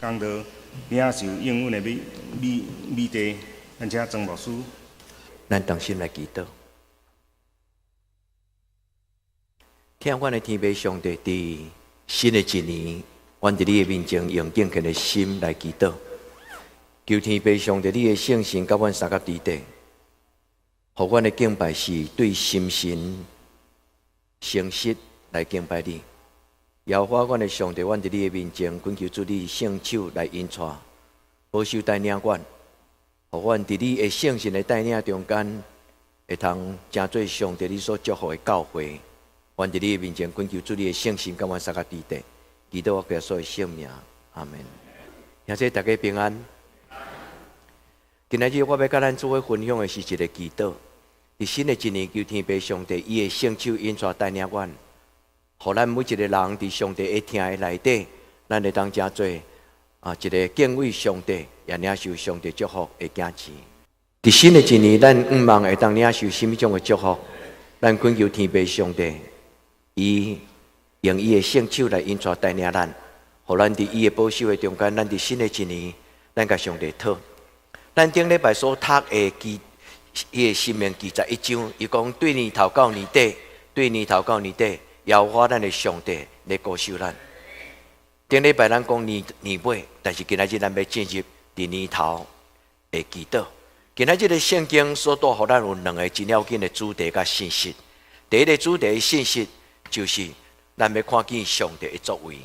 讲到领受应允的美地，咱请曾牧师。咱同心来祈祷，听阮的天父上帝，伫新的一年，阮伫你的面前用敬虔的心来祈祷，求天父上帝你的圣神甲阮三甲伫地，互阮的敬拜是对心神诚实来敬拜你。摇花阮的上帝，阮伫你的面前，恳求主你圣手来引带、保守带领阮。互阮伫你的圣神的带领中间，会通成做上帝你所祝福的教会。阮伫你的面前，恳求主你的圣神，甲阮三甲伫地，祈祷我耶稣的圣名，阿门。兄弟大家平安。今日我要甲咱做伙分享的是一个祈祷。伫新的一年，求天父上帝伊的圣手引带带领阮，互咱每一个人伫上帝会听的内底，咱会当成做一个敬畏上帝。也领受上帝祝福的价值。伫新的一年，咱毋望会当领受什么种的祝福？咱恳求天父上帝，伊用伊的圣手来引带带领咱，互咱伫伊的保守的中间，咱伫新的一年，咱甲上帝讨。咱顶礼拜所读的伊的生命记载1章，伊讲对年头到年底，对年头到年底，邀花咱的上帝来保守咱。顶礼拜咱讲年尾，但是今仔日咱要进入伫年头的祈祷，今仔日的圣经所带互咱有2个真要紧的主题甲信息。第一个主题的信息就是咱要看见上帝的作为。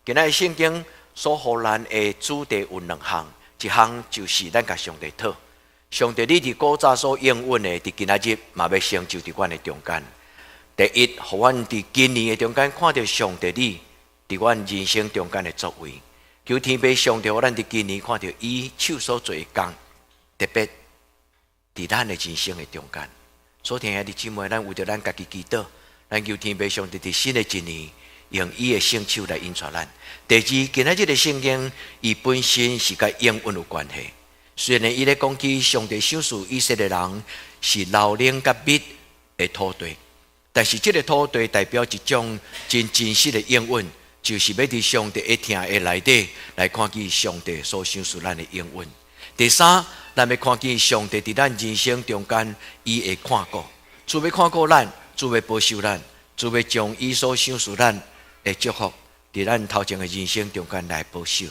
今仔日圣经所互咱的主题有2项，一项就是咱甲上帝讨，上帝你伫古早所应允的，伫今仔日嘛要成就伫阮的中间。第一，互阮伫今年的中间看到上帝你伫阮人生中间的作为。求天父上帝，互咱伫今年看到伊手所做的工，特别伫咱的人生的中间。所听的姊妹，咱为着咱家己祈祷，咱求天父上帝伫新的一年，用伊的圣手来引带咱。第二，今仔日的圣经，伊本身是甲应允有关系。虽然伊咧讲起上帝赏赐以色列人是老练甲密的土地，但是这个土地代表一种真真实的应允。就是要伫上帝一听的内底来看见上帝所赏赐咱的应允。第三，咱要看见上帝伫咱人生中间，伊会看顾，主要看顾咱，主要保守咱，主要将伊所赏赐咱的祝福伫咱头前的人生中间来保守。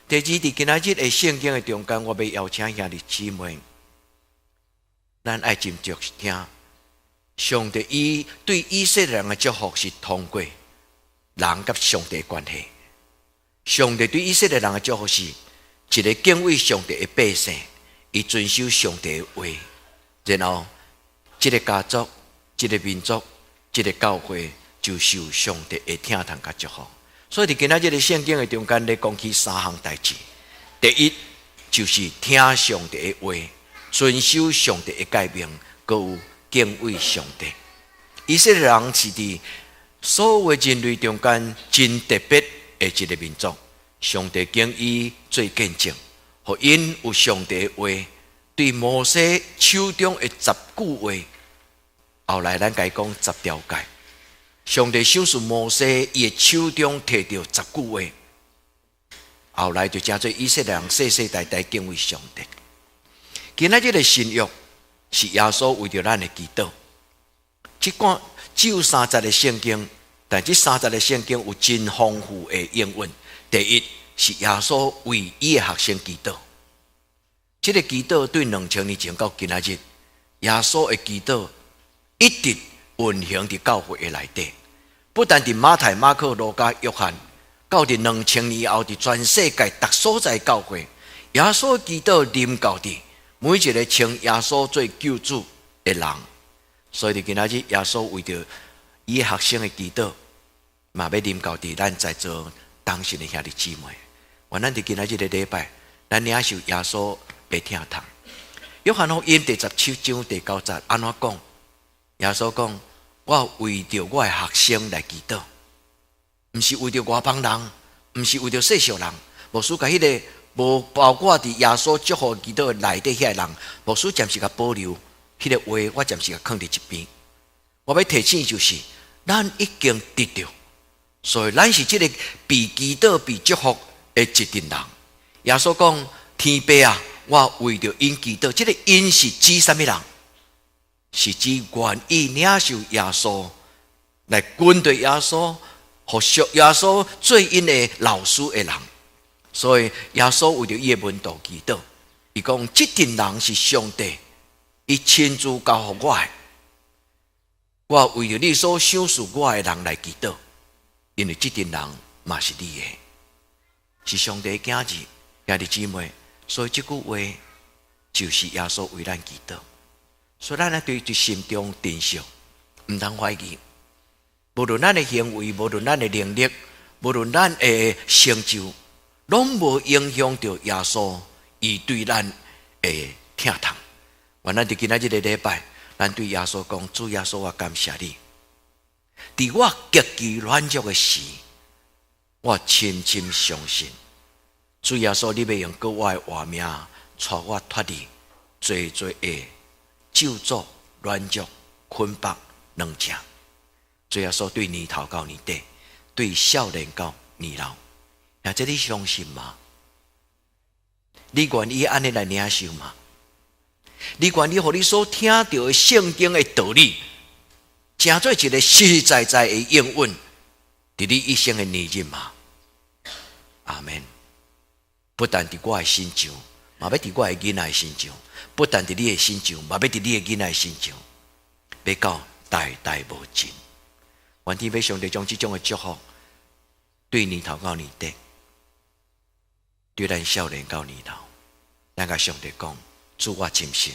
第二，伫今仔日的圣经的中间，我要邀请兄弟姊妹，咱爱斟酌听，上帝伊对以色列人的祝福是通过人甲上帝的关系。上帝对以色列人的祝福是一个敬畏上帝的百姓，伊遵守上帝的话，然后这个家族、这个民族、这个教会就受上帝的听从甲祝福。所以伫今仔日的圣经的中间咧讲起3项代志。第一就是听上帝的话，遵守上帝的诫命，佮有敬畏上帝。以色列人是伫所有人类中间真特别的一个民族，上帝经伊做见证，互因有上帝的话，对摩西手中的10句话，后来咱甲伊讲10条诫。上帝赏赐摩西伊的手中摕到10句话，后来就成做以色列人世世代代敬畏上帝。今仔日的新约是耶稣为着咱的祈祷。即款只有30个圣经，但这30个圣经有真丰富的应允。第一是耶稣为伊的学生祈祷，这个祈祷对2000年前到今仔日，耶稣的祈祷一直运行伫教会的内底，不但伫马太、马可、路加、约翰，到伫2000年后伫全世界各所在教会，耶稣的祈祷临到伫每一个称耶稣做救主的人。所以今仔日耶稣为着伊学生的祈祷，嘛要临到伫咱在座当时的兄弟姊妹。愿咱伫今仔日的礼拜，咱领受耶稣的听从。约翰福音第17章第9节安怎讲？耶稣讲：我为着我的学生来祈祷，毋是为着外邦人，毋是为着世俗人。牧师甲迄个无包括伫耶稣祝福祈祷内底遐人，牧师暂时甲保留。迄个话我暂时甲放伫一边。我要提醒就是，咱已经得到，所以咱是这个被祈祷、被祝福的一群人。耶稣讲：天父啊，我为着因祈祷。这个因是指什么人？是指愿意领受耶稣，来跟对耶稣，服属耶稣做因的老师的人。所以耶稣为着伊的门徒祈祷，伊讲：这群人是上帝，伊亲自交予我的。我为着你所赏赐我的人来祈祷，因为这群人嘛是你的，是上帝的囝子，兄弟姊妹。所以这句话就是耶稣为咱祈祷。所以咱要对心中珍惜，唔通怀疑。无论咱的行为，无论咱的能力，无论咱的成就，拢无影响到耶稣伊对咱的疼痛。我咱伫今仔日的礼拜，咱对耶稣讲：主耶稣，我感谢你。伫我极其软弱的时，我深深相信，主耶稣，你要用各我的活命，带我脱离最的咒诅、软弱、捆绑、软强。主耶稣，对年头到年底，对少年到年老，那这你相信吗？你愿意安尼来领受吗？你愿意互你所听到的圣经的道理，成做一个实实在在的应允，伫你一生的年日吗？阿们。不但伫我的心上，嘛要伫我的囡仔的心上；不但伫你的心上，嘛要伫你的囡仔的心上，要到代代无尽。愿天父上帝将这种的祝福，对年头到年底，对咱少年到年老，咱甲上帝讲：主，我深信，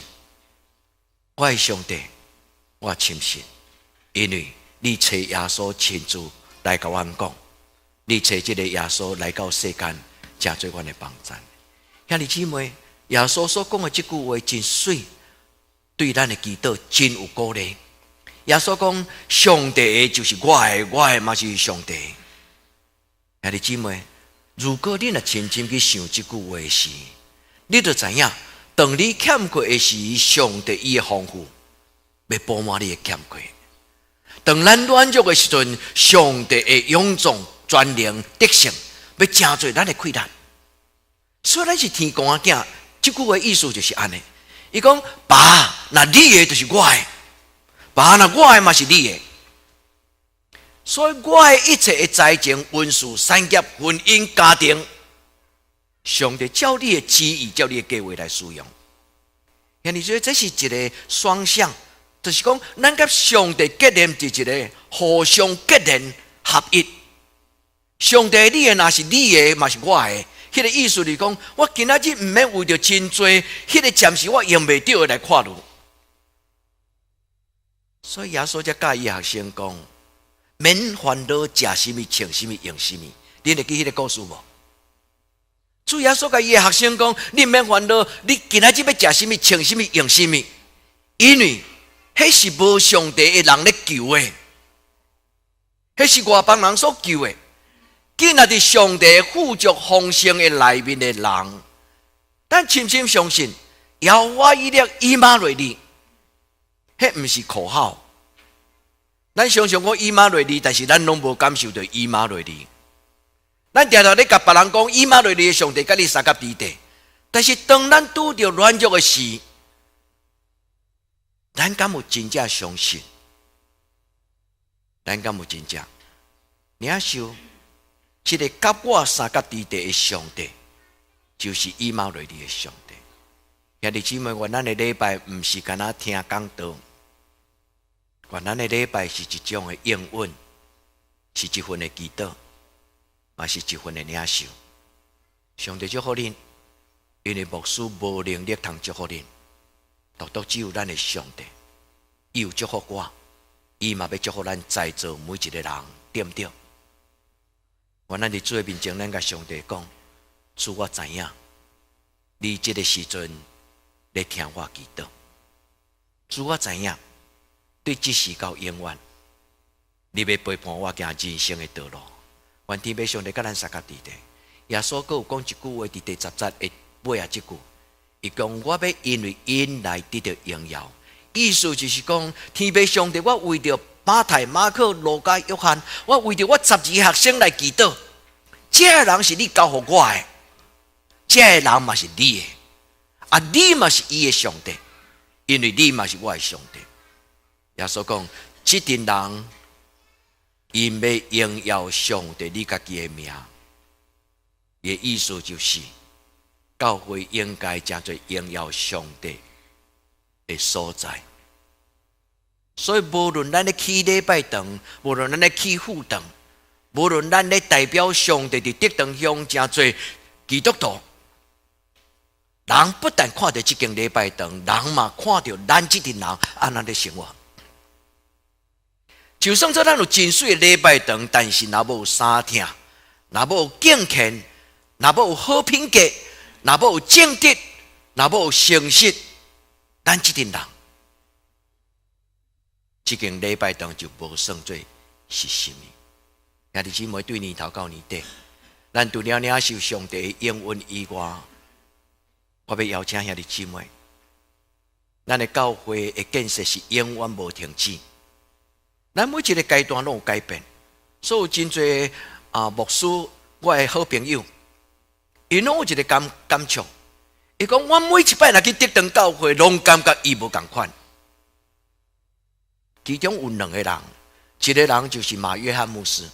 我的上帝，我深信，因为你找耶稣亲自来甲阮讲，你找这个耶稣来到世间，成做阮的帮助。兄弟姊妹，耶稣所讲的这句话真水，对咱的祈祷真有鼓励。耶稣讲：上帝的就是我的，我的嘛是上帝。兄弟姊妹，如果你若深深去想这句话时，你就知影，当你欠缺的是上帝伊的丰富，要补满你的欠缺。当咱软弱的时阵，上帝的勇壮、专能、德性，要成做咱的困难。所以咱是天公仔囝，这句话意思就是安尼。伊讲：爸，那你的就是我的；爸，那我的嘛是你的。所以我的一切的财情、运势、产业、婚姻、家庭，上帝照你的旨意、照你的计划来使用。兄弟，所以这是一个双向，就是讲，咱甲上帝结连是一个互相结连合一。上帝你的若是你的，嘛是我的。迄个意思是讲，我今仔日唔免为着真多，迄个暂时我用袂到的来看路。所以耶稣才教伊学生讲：免烦恼，食什么、穿什么、用什么。你会记迄个故事无？主耶稣甲伊的学生讲：你免烦恼，你今仔日要食什么、穿什么、用什么，因为迄是无上帝的人咧求的，迄是外邦人所求的。今仔日上帝富足丰盛的内面的人，咱深深相信，耶和华以勒以马内利，迄毋是口号。咱常常讲以马内利，但是咱拢无感受到以马内利。咱常常咧甲别人讲以马内利的上帝甲你三甲地地，但是当咱拄着软弱的时，咱敢有真正相信？咱敢有真正领受？这个甲我三甲地地的上帝，就是以马内利的上帝。兄弟姊妹，我咱的礼拜毋是干那听讲道，我咱的礼拜是一种的应允，是一份的祈祷，也是一份的领受。上帝祝福恁，因为牧师无能力通祝福恁，独独只有咱的上帝，伊有祝福我，伊嘛要祝福咱在座每一个人，对不对？我咱伫主的面前，咱甲上帝讲：主，我知影，你这个时阵咧听我祈祷。主，我知影，对这时到永远，你要陪伴我行人生的道路。愿天父上帝甲咱三甲地地。耶稣佫有讲一句话，伫第10节的尾啊，这句，伊讲：我要因为因来得到荣耀。意思就是讲，天父上帝，我为着马太、马可、路加、约翰，我为着我12个学生来祈祷。这个人是你交予我的，这个人嘛是你的，啊，你嘛是伊的上帝，因为你嘛是我的上帝。耶稣讲，这群人因要荣耀上帝你家己的名，伊的意思就是，教会应该真做荣耀上帝的所在。所以，无论咱咧起礼拜堂，无论咱咧起辅堂，无论咱咧代表上帝伫德堂乡真做基督徒，人不但看到这间礼拜堂，人嘛看到咱这群人安那咧生活。就算说咱有真水的礼拜堂，但是若无三听，若无敬虔，若无好品格，若无正直，若无诚实，咱这群人，这间礼拜堂就无算做是什么。兄弟姊妹，对年头到年底，咱除了领受上帝的应允以外，我要邀请兄弟姊妹，咱的教会的建设是永远无停止。咱每一个阶段都有改变，所以有真侪牧师，我的好朋友，伊拢有一个感触。伊讲，我每一摆若去德堂教会，拢感觉伊无共款。其中有两个人，一个人就是马约翰牧师。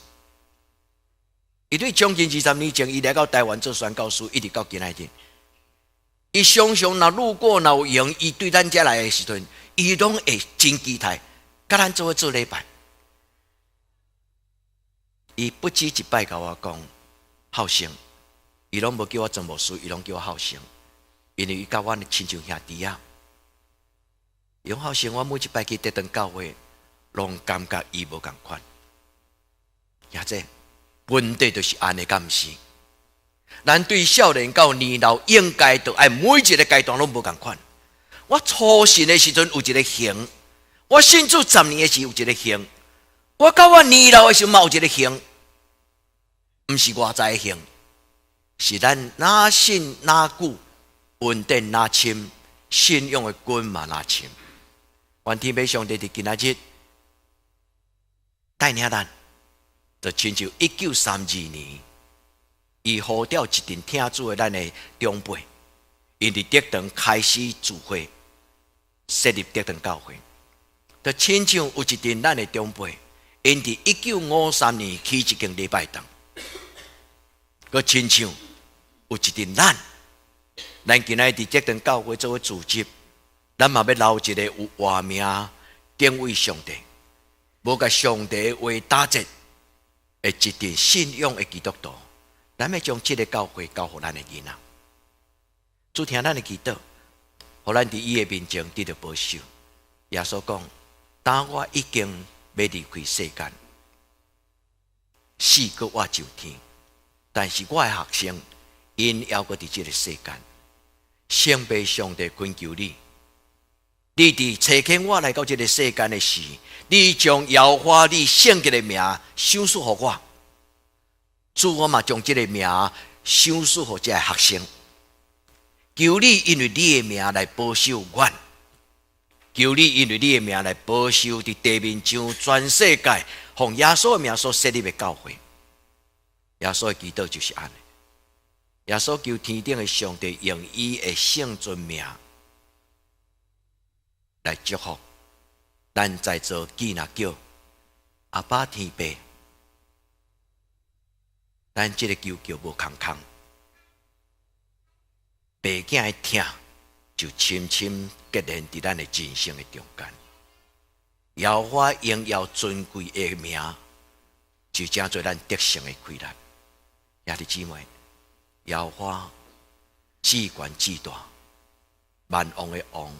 伊对将近20年前，伊来到台湾做宣教师，一直到今仔日。伊常常若路过，若有用，伊对咱遮来的时阵，伊拢会真期待，甲咱做礼拜。伊不止一摆甲我讲好生，伊拢无叫我做牧师，伊拢叫我好生，因为伊甲我亲像兄弟啊。用好生，我每一摆去德堂教会，拢感觉伊无共款。也这问题就是安尼，敢毋是？咱对少年到年老，应该都爱每一个阶段拢无共款。我初信的时阵有一个型，我信主10年的时有一个型。我到我年老的时候，有一个型，不是外在的型，是咱哪信哪久，稳定哪深，信用的根嘛哪深。愿天父上帝伫今仔日带领咱，就亲像1932年，伊呼召一群听主的咱的长辈，因伫德堂开始聚会，设立德堂教会，就亲像有一群咱的长辈。因伫1953年起一间礼拜堂，佮亲像有一群咱今仔伫德堂教会做组织，咱嘛要留一个有活命、敬畏上帝、无甲上帝的话打折的一群信仰的基督徒，咱要将这个教会交予咱的囡仔。主听咱的祈祷，互咱伫伊的面前得到保守。耶稣讲：当我已经要离开世间，死搁我上天，但是我的学生因犹搁伫这个世间。圣父上帝恳求你，你伫差遣我来到这个世间的时，你将摇花你圣洁的名赏赐予我。主，我嘛将这个名赏赐予这个学生。求你因为你的名来保守我。求你因为你的名来保守伫地面上全世界，奉耶稣的名所设立的教会。耶稣的祈祷就是安尼。耶稣求天顶的上帝用伊的圣尊名来祝福咱在座囡仔叫阿爸天父，咱这个求叫无空空，爸囝的听。就深深结连伫咱的人生的中间，耀华荣耀尊贵的名，就正做咱得胜的开展。兄弟姊妹，耀华至权至大，万王的王，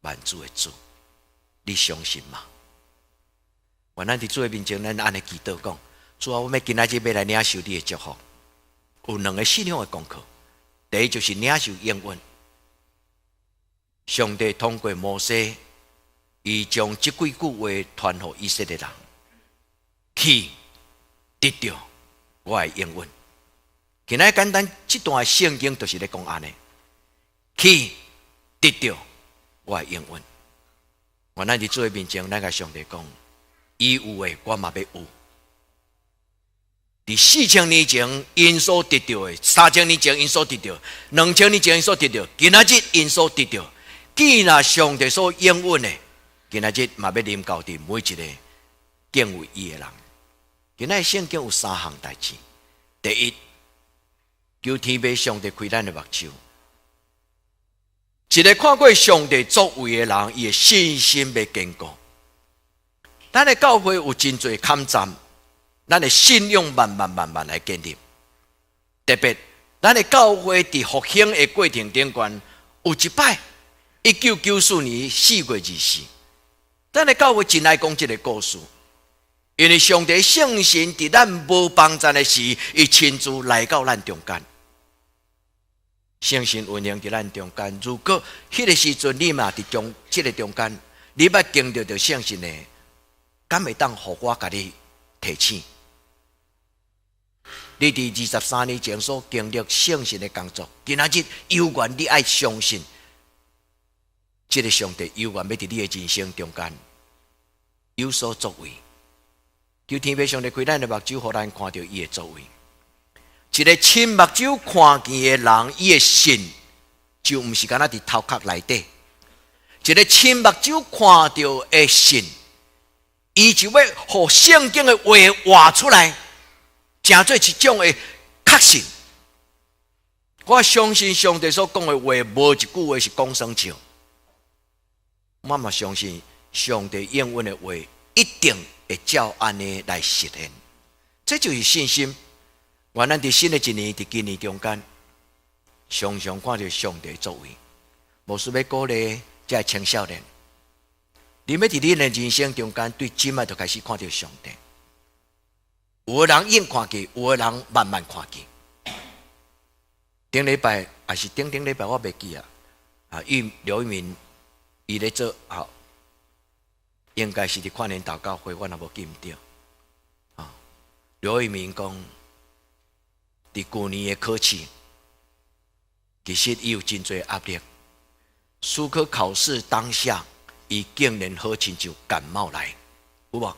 万主的主，你相信吗？愿咱伫主的面前，咱安尼祈祷讲：主啊，我们今仔日要来领受你的祝福。有两个信仰的功课，第一就是领受应允。上帝通过摩西，伊将这几句话传予以色列人，去得到我的应允。今仔简单这段圣经就是咧讲安尼，去得到我的应允。我咱伫主的面前，咱甲上帝讲，伊有诶，我嘛要有。伫4000年前因所得到的，3000年前因所得到，2000年前因所得到，今仔日因所得到，既然上帝所应允的，今仔日嘛要临到伫每一个敬畏伊的人。今仔日圣经有3项代志：第一，求天父上帝开咱的目睭。一个看过上帝作为的人，伊的信心要坚固。咱的教会有真侪坎站，咱的信仰慢慢来建立。特别，咱的教会伫复兴的过程顶端，有一摆1994年4月24，咱的教会真爱讲这个故事，因为上帝圣神伫咱无帮助的时，伊亲自来到咱中间。圣神运行伫咱中间，如果迄个时阵你嘛伫这个中间，你捌经历到圣神的，敢会当互我甲你提醒？你伫23年前所经历圣神的工作，今仔日有缘你爱相信，这个上帝有缘要伫你的人生中间有所作为。求天父上帝开咱的目睭，互咱看到伊的作为。一个亲目睭看见的人，伊的信就毋是干那伫头壳内底。一个亲目睭看到的信，伊就要互圣经的话画出来，成做一种的确信。我相信上帝所讲的话，无一句话是讲生笑。我嘛相信上帝应允的话，一定会照安尼来实现。这就是信心。原咱伫新的一年，伫今年中间，常常看到上帝作为，无需要鼓励这青少年。你要伫你的人生中间，对今仔就开始看到上帝。有的人硬看见，有的人慢慢看见。顶礼拜还是顶礼拜，我袂记啊。刘一鸣伊咧做应该是伫跨年祷告会，我若无记唔到。刘一鸣讲。伫去年的考试，其实伊有真侪压力。思考考试当下，伊竟然好亲像感冒来，有无？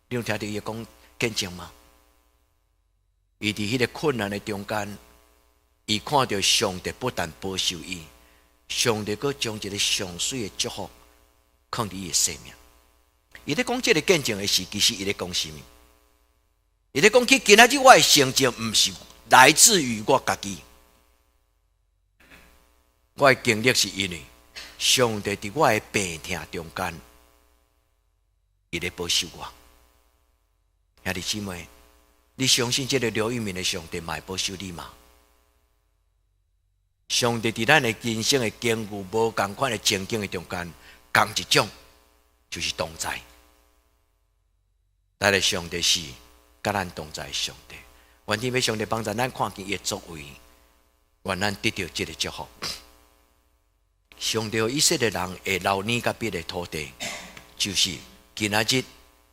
你有听到伊讲见证吗？伊伫迄个困难的中间，伊看到上帝不但保守伊，上帝阁将一个上水的祝福放伫伊的生命。伊咧讲这个见证的时，其实伊咧讲什么？伊咧讲起今仔日我的成就，毋是来自于我家己，我的经历是因为上帝伫我的病痛中间，伊咧保守我。兄弟姊妹，你相信这个刘一鸣的上帝嘛会保守你吗？上帝伫咱的人生的经历无同款的情景的中间，同一种就是同在。咱的上帝是甲咱同在的上帝。愿天父上帝帮助咱看见伊的作为，愿咱得到这个祝福。上帝以色列人会留年甲别的土地，就是今仔日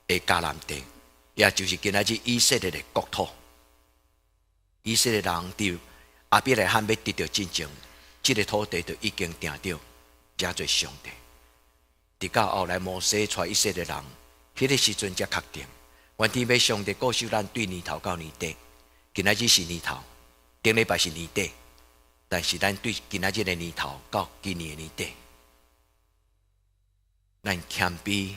的迦南地，也就是今仔日以色列的国土。以色列人伫亚伯拉罕要得到进前，这个土地就已经定到真侪上帝。直到后来摩西带以色列人，迄个时阵才确定。愿天父上帝告诉咱对年头到年底。今仔日是年头，顶礼拜是年底，但是咱对今仔日的年头到今年的年底，咱谦卑、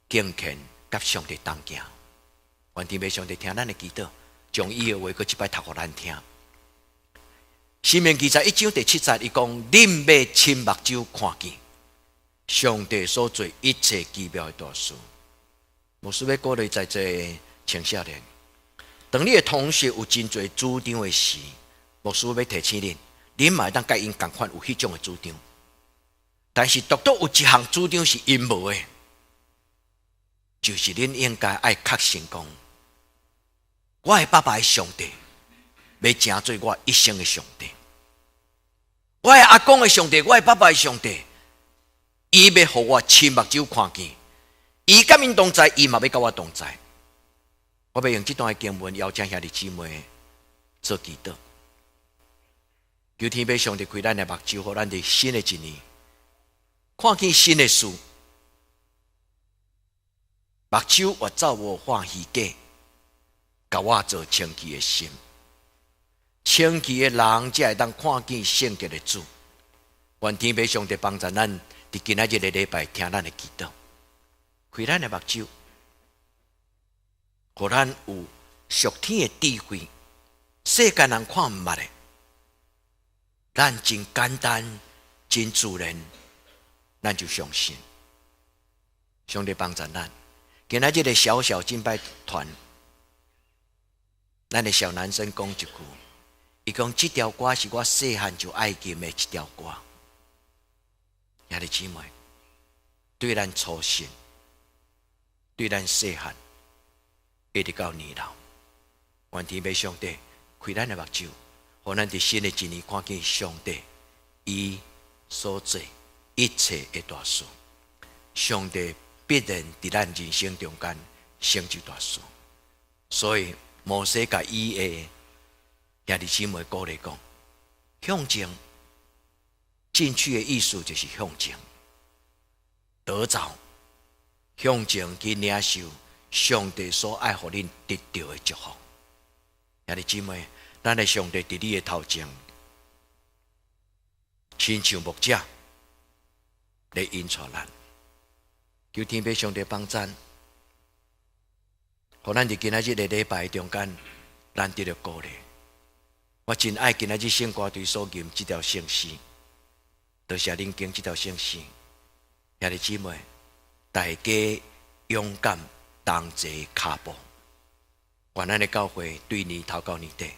敬虔，甲上帝同行。愿天父上帝听咱的祈祷，将伊的话搁一摆读互咱听。申命记在1章第7节，伊讲：恁要亲目睭看见上帝所做一切奇妙的大事。无需要鼓励在这青少年。当你的同学有真侪主张的时，牧师要提醒恁，恁嘛会当甲因同款有迄种的主张。但是独独有一项主张是因无的，就是恁应该爱确信讲，我的爸爸的上帝要成做我一生的上帝。我的阿公的上帝，我的爸爸的上帝，伊要互我亲目睭看见，伊甲因同在，伊嘛要甲我同在。我要用这段的经文邀请兄弟姊妹做祈祷，求天父上帝开咱的目睭，互咱伫新的一年看见新的事，目睭越走无欢喜假，甲我做清气的心。清气的人才会当看见圣洁的主。愿天父上帝帮助咱，伫今仔日的礼拜听咱的祈祷，开咱的目睭，互咱有属天的智慧。世间人看毋捌的，咱真简单、真自然，咱就相信。上帝帮助咱，今仔日的小小敬拜团，咱的小男生讲一句，伊讲这条歌是我细汉就爱吟的一条歌。兄弟姊妹，对咱初信，对咱细汉，一直到年老，愿天父上帝开咱的目睭，互咱伫新的一年看见上帝伊所做一切的大事。上帝必然伫咱人生中间成就大事。所以摩西甲伊的兄弟姊妹鼓励讲，向前。进去的意思就是向前得着，向前去领受上帝所爱互恁得到的祝福。兄弟姊妹，咱的上帝伫你的头前，亲像牧者来引带咱，求天父上帝帮咱，互咱伫今仔日的礼拜中间，咱得到鼓励。我真爱今仔日圣歌队所吟这条圣诗。多谢恁经这条圣诗，兄弟姊妹，大家勇敢同齐脚步。愿咱的教会对年头到年底，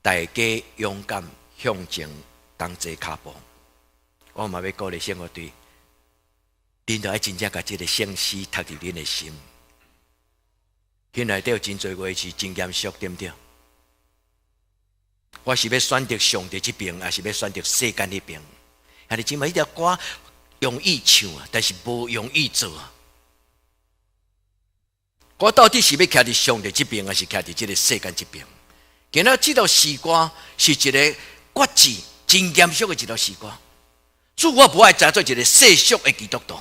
大家勇敢向前同齐脚步。我嘛要鼓励圣歌队，恁就爱真正把这个圣诗读入恁的心。现内底有真侪话是真严肃，对不对？我是要选择上帝这边，还是要选择世间那边？兄弟姊妹，迄条歌容易唱啊，但是无容易做啊。我到底是要徛伫上帝这边，还是徛伫这个世间这边？今仔这条诗歌是一个决志、真严肃的一条诗歌。主，我不爱做一个世俗的基督徒，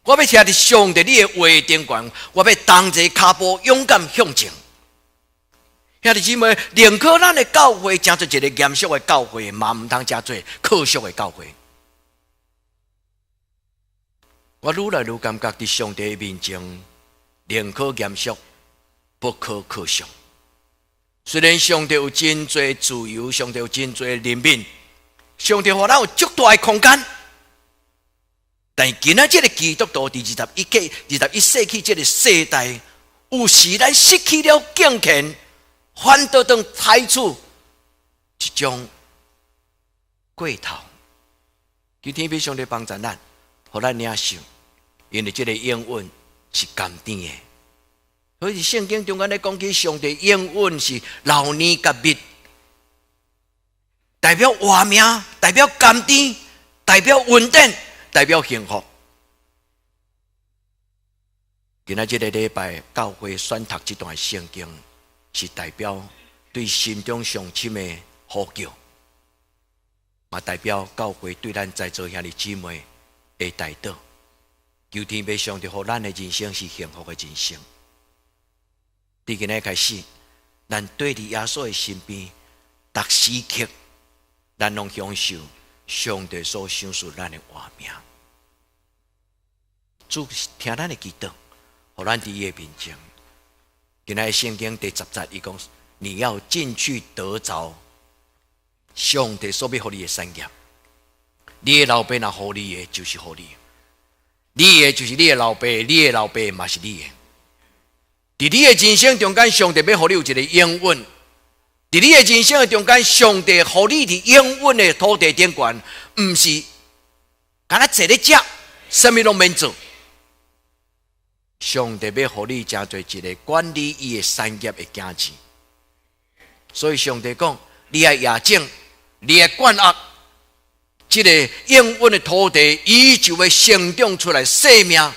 我要徛伫上帝你的话顶悬，我要同齐脚步，勇敢向前。兄弟姊妹，宁可咱的教会成做一个严肃的教会，嘛唔通成做科学的教会。我愈来愈感觉伫上帝的面前，宁可严肃，不可科学。虽然上帝有真多自由，上帝有真多怜悯，上帝互咱有足大的空间，但今仔这个基督徒伫21世纪这个世代，有时咱失去了敬虔。反倒当采取一种过头，求天父上帝帮助咱，互咱领受，因为这个应允是甘甜的。所以圣经中间咧讲起上帝应允是老年甲蜜，代表活命，代表甘甜，代表稳定，代表幸福。今仔这个礼拜教会选读这段圣经。是代表对心中上深的呼叫，嘛代表教会对咱在座兄弟姊妹的代祷。求天父上帝，互咱的人生是幸福的人生。从今日开始，咱对伫耶稣的身边，逐时刻，咱拢享受上帝所赏赐咱的活命。主听咱的祈祷，互咱伫伊的面前。今天圣经第10节，伊讲：你要进去得着上帝所要予你的产业。你的老爸若予你的，就是予你的；你的就是你的老爸，你的老爸嘛是你的。伫你的人生中间，上帝要予你有一个应允；伫你的人生的中间，上帝予你伫应允的土地顶悬，毋是干那坐咧食，什么拢免做。上帝要互你真做一个管理伊的产业的囝子，所以上帝讲：你爱亚种，你爱管握，这个应允的土地，伊就会生长出来生命，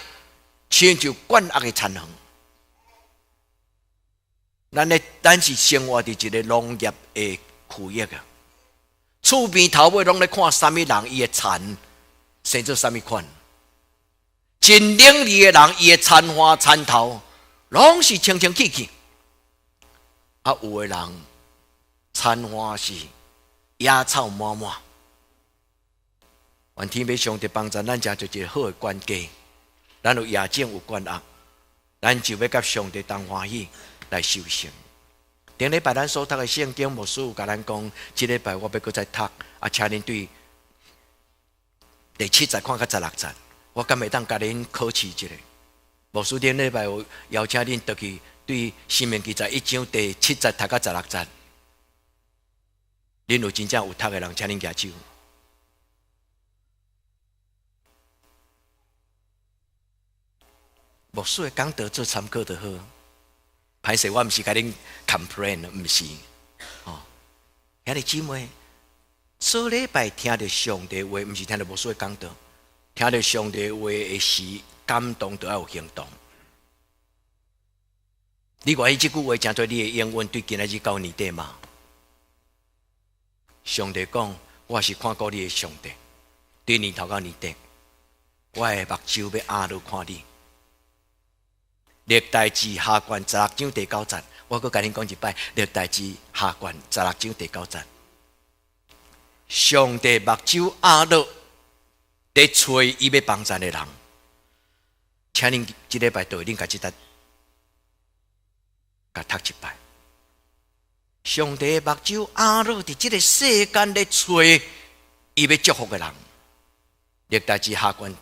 亲像管握的田园。咱是生活伫一个农业的区域啊，厝边头尾拢咧看什么人伊的田生做什么款。真伶俐的人，伊的田花田头，拢是清清气气。啊，有的人餐花是野草满满。愿天父上帝帮助咱，才做一个好的管家。咱有野种有管握，咱就要甲上帝同欢喜来修行。顶礼拜咱所读的圣经，牧师有甲咱讲，这礼拜我要搁再读，啊，请恁对第7节看到16节，我敢会当甲恁考试一下。牧师顶礼拜有邀请恁倒去对申命记11章第7节读到16节，恁有真正有读的人，请恁举手。牧师的讲道做参考就好。歹势，我毋是甲恁 complain， 毋是。哦，兄弟姊妹，做礼拜听着上帝话，毋是听着牧师的讲道，听着上帝话的时感动，就要有行动。你愿意这句话成做你的应允，对今仔日到年底吗？上帝讲，我是看顾你的上帝，对年头到年底，我的目睭要压落看你。历代志下卷16章第9节，我阁甲恁讲一摆。历代志下卷16章第9节，上帝目睭压落，在找伊要帮助的人。请恁即礼拜对恁甲即搭，甲读一摆。上帝目睭压落伫即个世间咧找伊要祝福的人。历代志下卷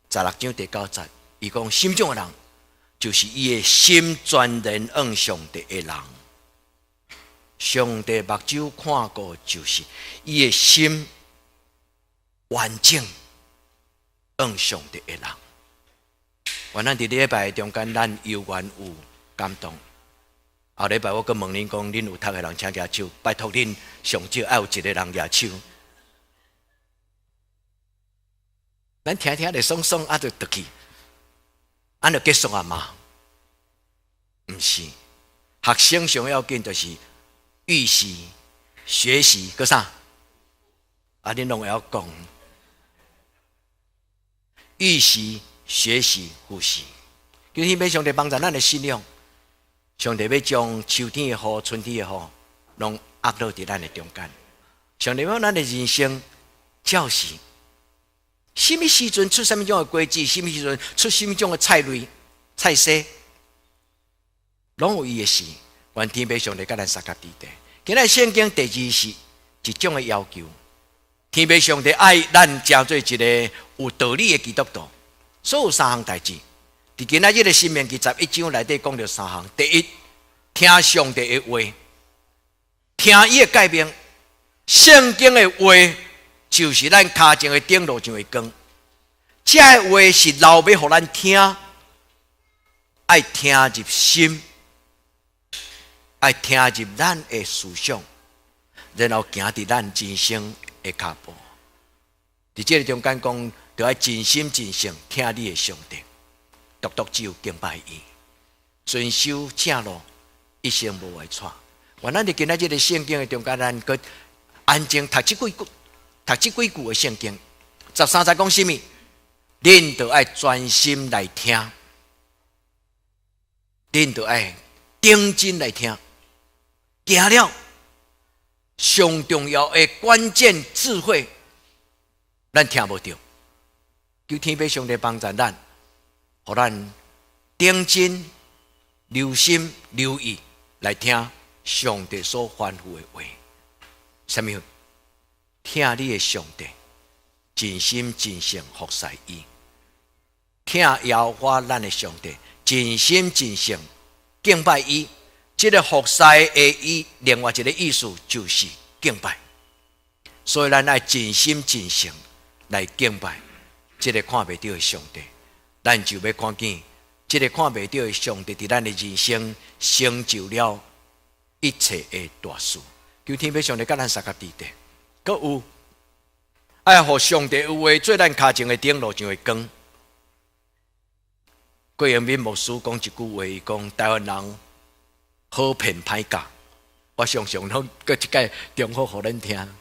16章第9节，伊讲心中的人。就是伊的心全然向上帝的人，上帝目睭看过，就是伊的心完整向上帝的人。原来伫礼拜中间，咱有缘有感动。后礼拜我阁问恁讲，恁有读的人请举手，拜托恁上少要有一个人举手。咱听听咧爽爽，就倒去。按就结束啊嘛？毋是，学生上要紧就是预习、学习，搁啥？啊，恁拢会晓讲。预习、学习、复习，求天父上帝帮助咱的信仰。上帝要将秋天的雨、春天的雨，拢压落伫咱的中间。上帝要咱的人生教示。什么时阵出什么种的果子，什么时阵出什么种的菜类、菜色，拢有伊的事。愿天父上帝甲咱三甲地地。今日圣经第2是一种的要求，天父上帝爱咱成做一个有道理的基督徒。所有3项代志，伫今仔日的申命记11章内底讲到3项。第一，听上帝的话，听伊的诫命，圣经的话。就是咱脚前的灯，路上的光。这个话是留要互咱听，爱听入心，爱听入咱的思想，然后行伫咱人生的脚步。伫这个中间讲，就要真心真性听你的上帝，独独只有敬拜伊，遵守正路，一生无会错。原来伫今仔日的圣经的中间，咱搁安静读这几句的圣经，13节讲什么？恁就爱专心来听，恁就爱定睛来听，行了上重要的关键智慧，咱听无到。求天父上帝帮助咱，互咱定睛、留心、留意来听上帝所吩咐的话。什么？听你的上帝，真心真性服侍伊；听耶和华咱的上帝，真心真性敬拜伊。这个服侍的另外一个意思就是敬拜。所以咱爱真心真性来敬拜这个看不到的上帝，咱就要看见这个看不到的上帝在咱的人生成就了一切的大事。求天父上帝甲咱三甲地地。阁有爱互上帝有话做咱脚前的灯，路上的光。郭永敏牧师讲一句话，伊讲台湾人好骗歹教，我常常拢搁一解重复互恁听。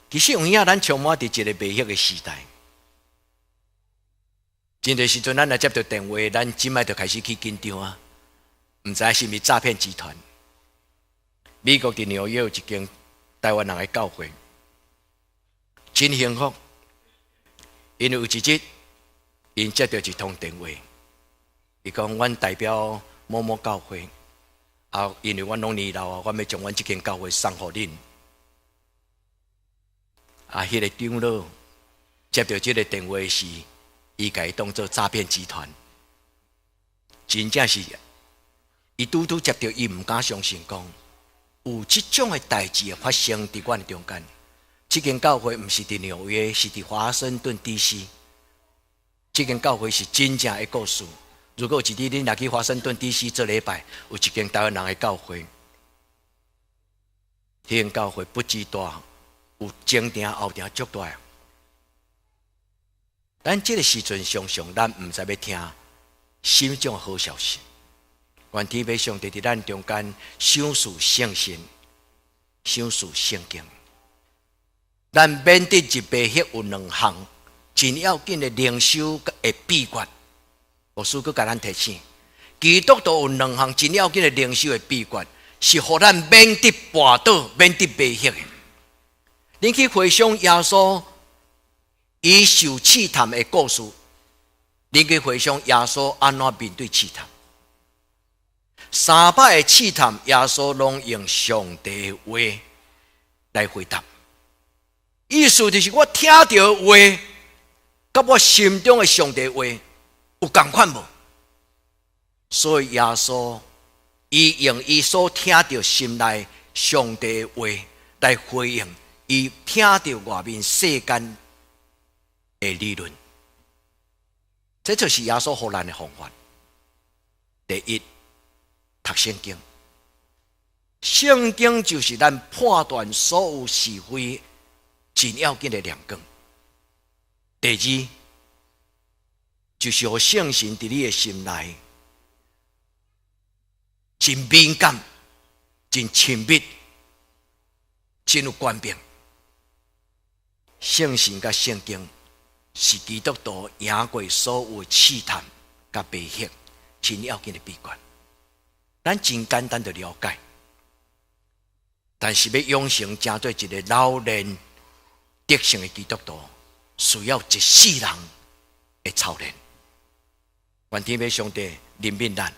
其实有影咱充满伫一个未晓的时代，真侪时阵咱来接到电话，咱即摆就开始去紧张啊，毋知是毋是诈骗集团，美国的纽约有一间台湾人的教会，真幸福，因为有一日，因接到一通电话，伊讲阮代表某某教会，因为阮拢年老阮要将阮这间教会送互恁。迄个长老接到这个电话时，伊甲伊当作诈骗集团，真正是，伊拄接到，伊唔敢相信，讲有这种的代志发生伫阮中间。这间教会唔是伫纽约，是伫华盛顿 DC。这间教会是真正的故事。如果有一日恁来去华盛顿 DC 做礼拜，有一间台湾人的教会，迄间教会不止大。有前庭后庭足大，咱这个时阵常常咱唔知要听什种好消息。愿天父上帝伫咱中间赏赐圣神，赏赐圣经。咱免得一白血有两项真要紧的灵修的秘诀。牧师佫甲咱提醒，基督徒有两项真要紧的灵修的秘诀，是互咱免得绊倒、免得白血的。恁去回想耶稣伊受试探的故事，恁去回想耶稣安怎面对试探。300个试探，耶稣拢用上帝的话来回答。意思就是我听到的话，甲我心中的上帝的话有同款无？所以耶稣伊用伊所听到心内上帝的话来回应。伊听到外面世间的理论，这就是耶稣给咱的方法。第一，读圣经，圣经就是咱判断所有是非真要紧的亮光。第二，就是互圣神伫你的心内真敏感、真亲密、真有权柄。圣神甲圣经是基督徒赢过所有试探甲白血真要紧的秘诀。咱真简单的了解，但是要养成成做一个老练德性的基督徒，需要一世人的操练。愿天父上帝怜悯咱，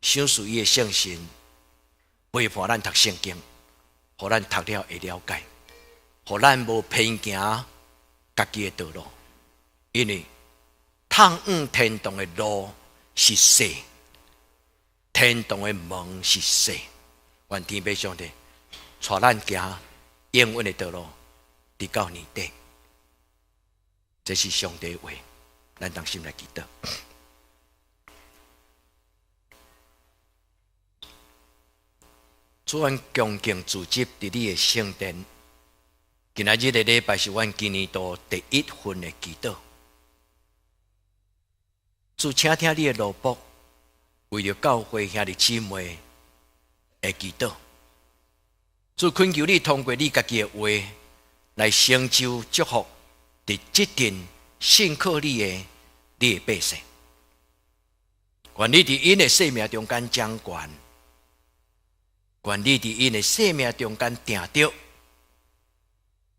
赏赐伊的圣神，陪伴咱读圣经，互咱读了会了解。互咱无偏行家己的道路，因为通往天堂的路是细，天堂的门是细。愿天父上帝带咱行永远的道路，直到年底。这是上帝的话，咱当心来祈祷。主，阮恭敬自执伫你的圣殿。今仔日的礼拜是阮今年度第1份的祈祷。主，请听你的奴仆为了教会兄弟姊妹的祈祷。主，恳求你通过你家己的话来成就祝福伫这阵信靠你的百姓。愿你伫因的生命中间掌权，愿你伫因的生命中间定着。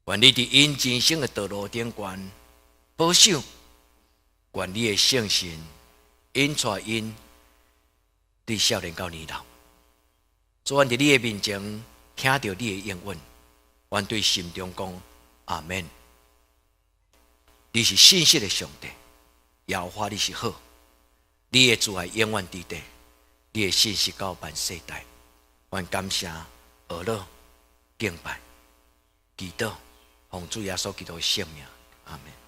愿你伫因人生的道路顶端保守，愿你的圣神引带因对少年到年老。主，愿伫你的面前听到你的应允，愿对心中讲阿们。你是信实的上帝，耶和华你是好，你的慈爱永远伫地，你的信实到万世代。愿感谢、学乐、敬拜、祈祷。奉主耶稣基督的圣名，阿们。